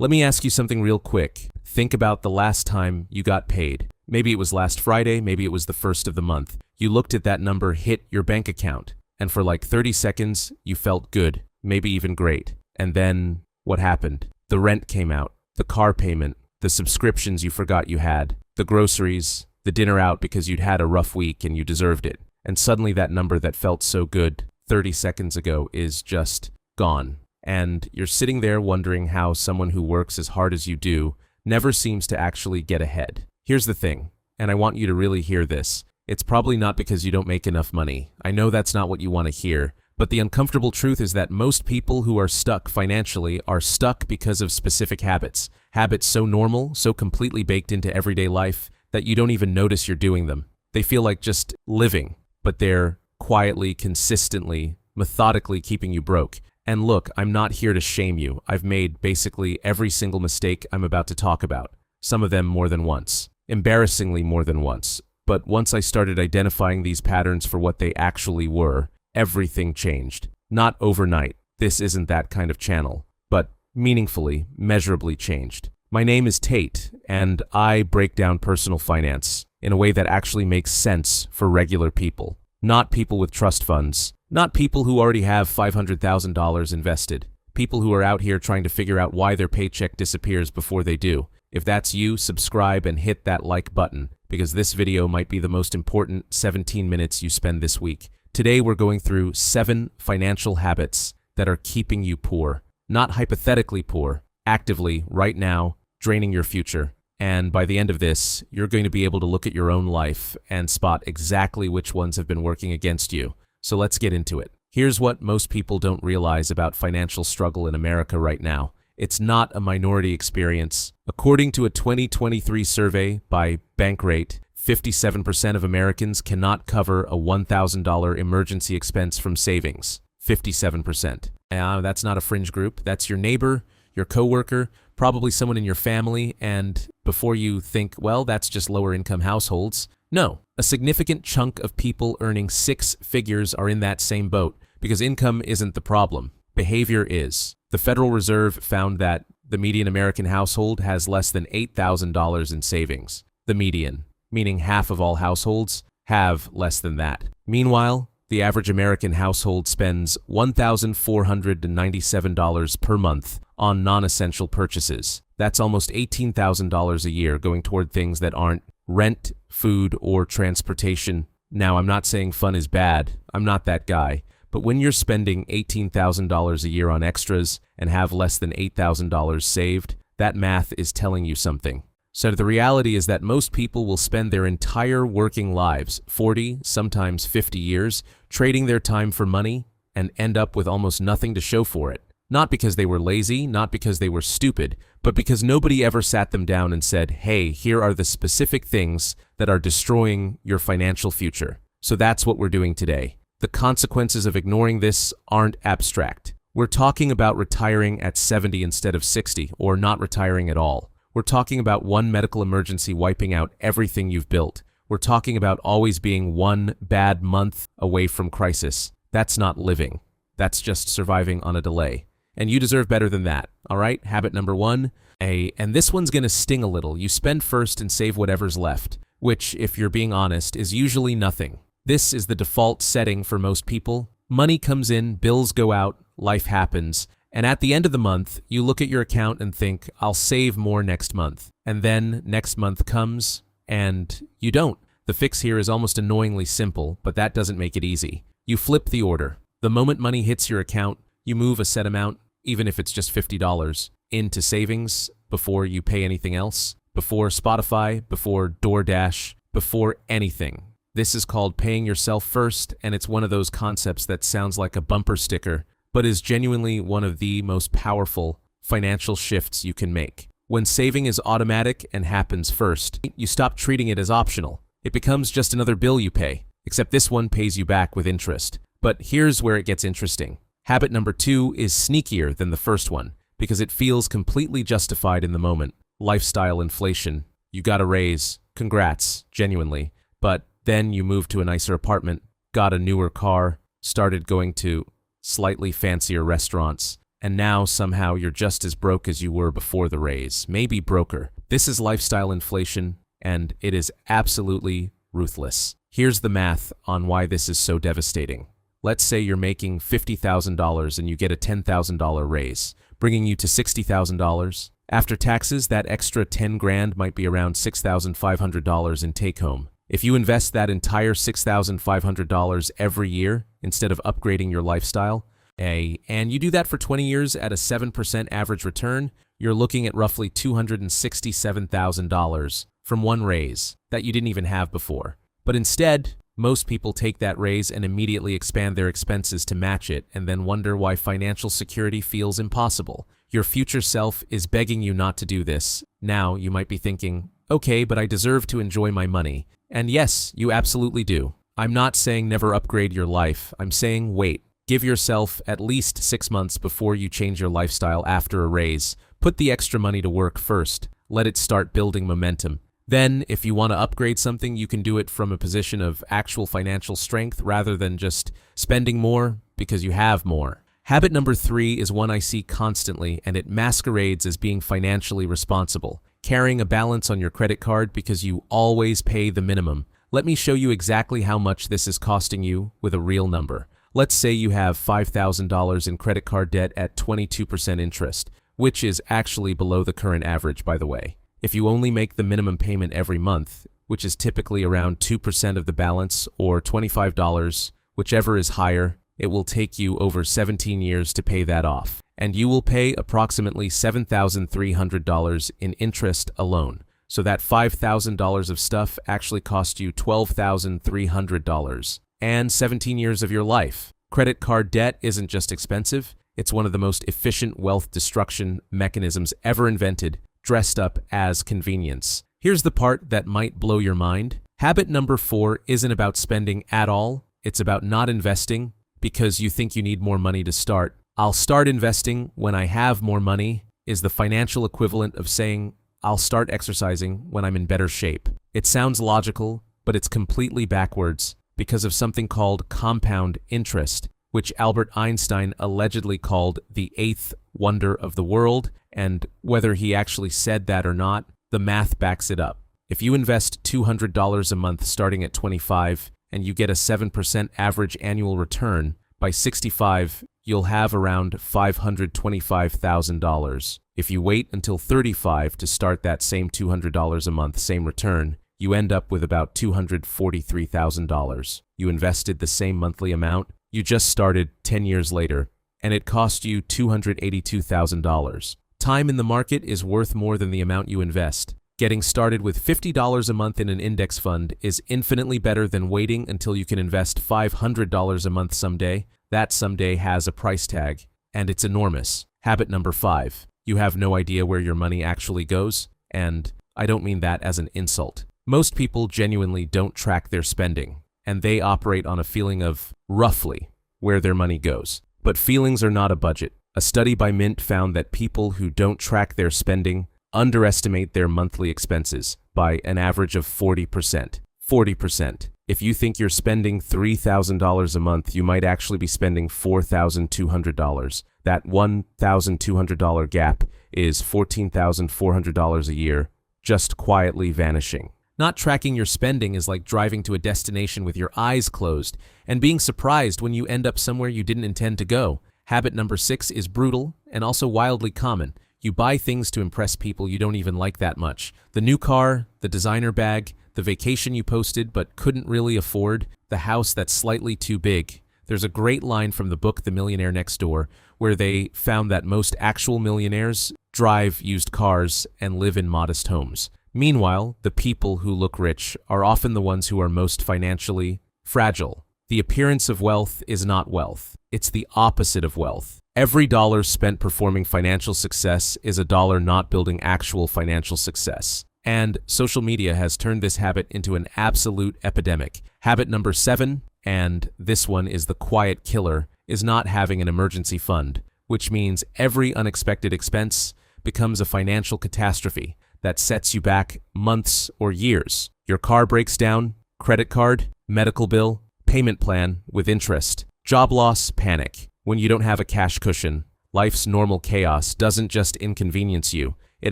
Let me ask you something real quick. Think about the last time you got paid. Maybe it was last Friday, maybe it was the first of the month. You looked at that number hit your bank account, and for like 30 seconds, you felt good, maybe even great. And then, what happened? The rent came out, the car payment, the subscriptions you forgot you had, the groceries, the dinner out because you'd had a rough week and you deserved it. And suddenly that number that felt so good 30 seconds ago is just gone. And you're sitting there wondering how someone who works as hard as you do never seems to actually get ahead. Here's the thing, and I want you to really hear this. It's probably not because you don't make enough money. I know that's not what you want to hear, but the uncomfortable truth is that most people who are stuck financially are stuck because of specific habits. Habits so normal, so completely baked into everyday life that you don't even notice you're doing them. They feel like just living, but they're quietly, consistently, methodically keeping you broke. And look, I'm not here to shame you. I've made basically every single mistake I'm about to talk about. Some of them more than once. Embarrassingly more than once. But once I started identifying these patterns for what they actually were, everything changed. Not overnight. This isn't that kind of channel. But meaningfully, measurably changed. My name is Tate, and I break down personal finance in a way that actually makes sense for regular people. Not people with trust funds. Not people who already have $500,000 invested. People who are out here trying to figure out why their paycheck disappears before they do. If that's you, subscribe and hit that like button, because this video might be the most important 17 minutes you spend this week. Today we're going through 7 financial habits that are keeping you poor. Not hypothetically poor, actively, right now, draining your future. And by the end of this, you're going to be able to look at your own life and spot exactly which ones have been working against you. So let's get into it. Here's what most people don't realize about financial struggle in America right now. It's not a minority experience. According to a 2023 survey by Bankrate, 57% of Americans cannot cover a $1,000 emergency expense from savings. 57%. That's not a fringe group. That's your neighbor, your coworker, probably someone in your family, and before you think, well, that's just lower income households. No, a significant chunk of people earning 6 figures are in that same boat, because income isn't the problem. Behavior is. The Federal Reserve found that the median American household has less than $8,000 in savings. The median, meaning half of all households, have less than that. Meanwhile, the average American household spends $1,497 per month on non-essential purchases. That's almost $18,000 a year going toward things that aren't rent, food, or transportation. Now, I'm not saying fun is bad. I'm not that guy. But when you're spending $18,000 a year on extras and have less than $8,000 saved, that math is telling you something. So the reality is that most people will spend their entire working lives, 40, sometimes 50 years, trading their time for money and end up with almost nothing to show for it. Not because they were lazy, not because they were stupid, but because nobody ever sat them down and said, hey, here are the specific things that are destroying your financial future. So that's what we're doing today. The consequences of ignoring this aren't abstract. We're talking about retiring at 70 instead of 60, or not retiring at all. We're talking about one medical emergency wiping out everything you've built. We're talking about always being one bad month away from crisis. That's not living. That's just surviving on a delay. And you deserve better than that, all right? Habit number 1, and this one's gonna sting a little. You spend first and save whatever's left, which, if you're being honest, is usually nothing. This is the default setting for most people. Money comes in, bills go out, life happens, and at the end of the month, you look at your account and think, I'll save more next month. And then next month comes, and you don't. The fix here is almost annoyingly simple, but that doesn't make it easy. You flip the order. The moment money hits your account, you move a set amount, even if it's just $50, into savings before you pay anything else, before Spotify, before DoorDash, before anything. This is called paying yourself first, and it's one of those concepts that sounds like a bumper sticker, but is genuinely one of the most powerful financial shifts you can make. When saving is automatic and happens first, you stop treating it as optional. It becomes just another bill you pay, except this one pays you back with interest. But here's where it gets interesting. Habit number 2 is sneakier than the first one, because it feels completely justified in the moment. Lifestyle inflation. You got a raise. Congrats, genuinely. But then you moved to a nicer apartment, got a newer car, started going to slightly fancier restaurants, and now somehow you're just as broke as you were before the raise, maybe broker. This is lifestyle inflation, and it is absolutely ruthless. Here's the math on why this is so devastating. Let's say you're making $50,000 and you get a $10,000 raise, bringing you to $60,000. After taxes, that extra 10 grand might be around $6,500 in take-home. If you invest that entire $6,500 every year instead of upgrading your lifestyle, and you do that for 20 years at a 7% average return, you're looking at roughly $267,000 from one raise that you didn't even have before. But instead, most people take that raise and immediately expand their expenses to match it and then wonder why financial security feels impossible. Your future self is begging you not to do this. Now you might be thinking, okay, but I deserve to enjoy my money. And yes, you absolutely do. I'm not saying never upgrade your life. I'm saying wait. Give yourself at least 6 months before you change your lifestyle after a raise. Put the extra money to work first. Let it start building momentum. Then, if you want to upgrade something, you can do it from a position of actual financial strength rather than just spending more because you have more. Habit number 3 is one I see constantly, and it masquerades as being financially responsible. Carrying a balance on your credit card because you always pay the minimum. Let me show you exactly how much this is costing you with a real number. Let's say you have $5,000 in credit card debt at 22% interest, which is actually below the current average, by the way. If you only make the minimum payment every month, which is typically around 2% of the balance or $25, whichever is higher, it will take you over 17 years to pay that off. And you will pay approximately $7,300 in interest alone. So that $5,000 of stuff actually cost you $12,300 and 17 years of your life. Credit card debt isn't just expensive, it's one of the most efficient wealth destruction mechanisms ever invented, dressed up as convenience. Here's the part that might blow your mind. Habit number 4 isn't about spending at all. It's about not investing because you think you need more money to start. I'll start investing when I have more money is the financial equivalent of saying I'll start exercising when I'm in better shape. It sounds logical, but it's completely backwards because of something called compound interest, which Albert Einstein allegedly called the 8th wonder of the world, and whether he actually said that or not, the math backs it up. If you invest $200 a month starting at 25 and you get a 7% average annual return, by 65, you'll have around $525,000. If you wait until 35 to start that same $200 a month, same return, you end up with about $243,000. You invested the same monthly amount, you just started 10 years later, and it cost you $282,000. Time in the market is worth more than the amount you invest. Getting started with $50 a month in an index fund is infinitely better than waiting until you can invest $500 a month someday. That someday has a price tag, and it's enormous. Habit number 5. You have no idea where your money actually goes, and I don't mean that as an insult. Most people genuinely don't track their spending, and they operate on a feeling of, roughly, where their money goes. But feelings are not a budget. A study by Mint found that people who don't track their spending underestimate their monthly expenses by an average of 40%. 40%. If you think you're spending $3,000 a month, you might actually be spending $4,200. That $1,200 gap is $14,400 a year, just quietly vanishing. Not tracking your spending is like driving to a destination with your eyes closed and being surprised when you end up somewhere you didn't intend to go. Habit number 6 is brutal and also wildly common. You buy things to impress people you don't even like that much. The new car, the designer bag, the vacation you posted but couldn't really afford, the house that's slightly too big. There's a great line from the book The Millionaire Next Door where they found that most actual millionaires drive used cars and live in modest homes. Meanwhile, the people who look rich are often the ones who are most financially fragile. The appearance of wealth is not wealth. It's the opposite of wealth. Every dollar spent performing financial success is a dollar not building actual financial success. And social media has turned this habit into an absolute epidemic. Habit number 7, and this one is the quiet killer, is not having an emergency fund, which means every unexpected expense becomes a financial catastrophe that sets you back months or years. Your car breaks down, credit card, medical bill, payment plan with interest, job loss, panic. When you don't have a cash cushion, Life's normal chaos doesn't just inconvenience you, it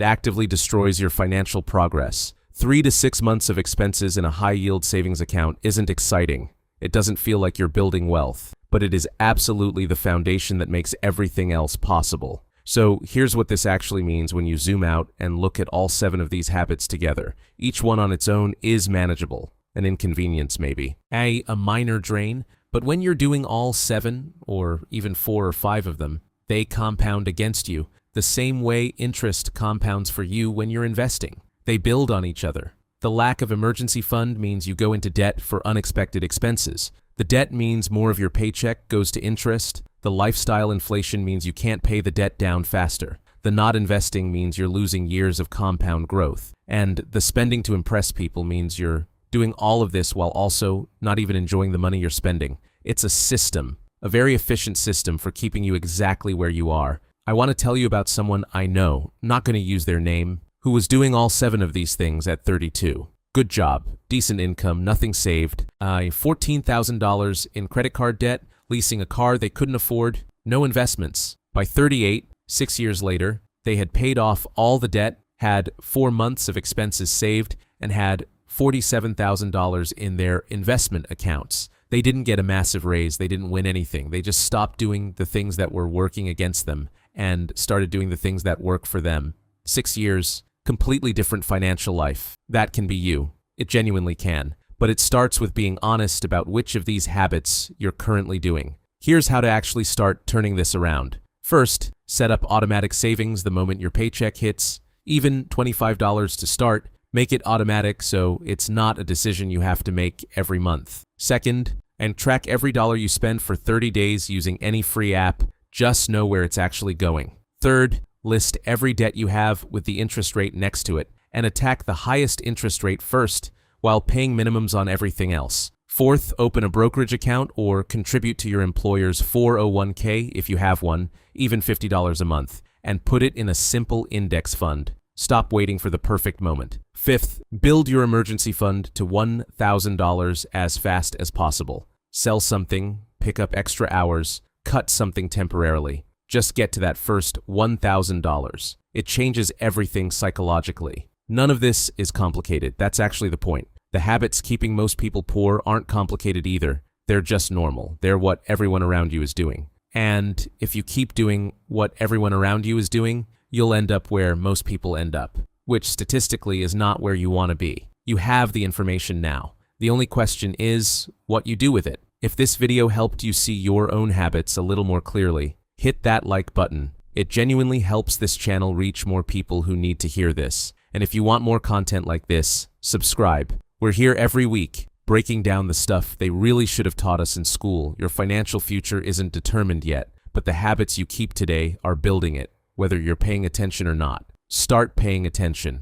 actively destroys your financial progress. 3 to 6 months of expenses in a high-yield savings account isn't exciting. It doesn't feel like you're building wealth, but it is absolutely the foundation that makes everything else possible. So here's what this actually means when you zoom out and look at all 7 of these habits together. Each one on its own is manageable. An inconvenience maybe. A minor drain, but when you're doing all 7, or even 4 or 5 of them, they compound against you, the same way interest compounds for you when you're investing. They build on each other. The lack of emergency fund means you go into debt for unexpected expenses. The debt means more of your paycheck goes to interest. The lifestyle inflation means you can't pay the debt down faster. The not investing means you're losing years of compound growth. And the spending to impress people means you're doing all of this while also not even enjoying the money you're spending. It's a system, a very efficient system for keeping you exactly where you are. I want to tell you about someone I know, not going to use their name, who was doing all 7 of these things at 32. Good job, decent income, nothing saved, $14,000 in credit card debt, leasing a car they couldn't afford, no investments. By 38, 6 years later, they had paid off all the debt, had 4 months of expenses saved, and had $47,000 in their investment accounts. They didn't get a massive raise. They didn't win anything. They just stopped doing the things that were working against them and started doing the things that work for them. 6 years, completely different financial life. That can be you. It genuinely can. But it starts with being honest about which of these habits you're currently doing. Here's how to actually start turning this around. First, set up automatic savings the moment your paycheck hits. Even $25 to start. Make it automatic so it's not a decision you have to make every month. Second, and track every dollar you spend for 30 days using any free app. Just know where it's actually going. Third, list every debt you have with the interest rate next to it and attack the highest interest rate first while paying minimums on everything else. Fourth, open a brokerage account or contribute to your employer's 401k if you have one, even $50 a month, and put it in a simple index fund. Stop waiting for the perfect moment. Fifth, build your emergency fund to $1,000 as fast as possible. Sell something, pick up extra hours, cut something temporarily. Just get to that first $1,000. It changes everything psychologically. None of this is complicated. That's actually the point. The habits keeping most people poor aren't complicated either. They're just normal. They're what everyone around you is doing. And if you keep doing what everyone around you is doing, you'll end up where most people end up, which statistically is not where you want to be. You have the information now. The only question is what you do with it. If this video helped you see your own habits a little more clearly, hit that like button. It genuinely helps this channel reach more people who need to hear this. And if you want more content like this, subscribe. We're here every week, breaking down the stuff they really should have taught us in school. Your financial future isn't determined yet, but the habits you keep today are building it, whether you're paying attention or not. Start paying attention.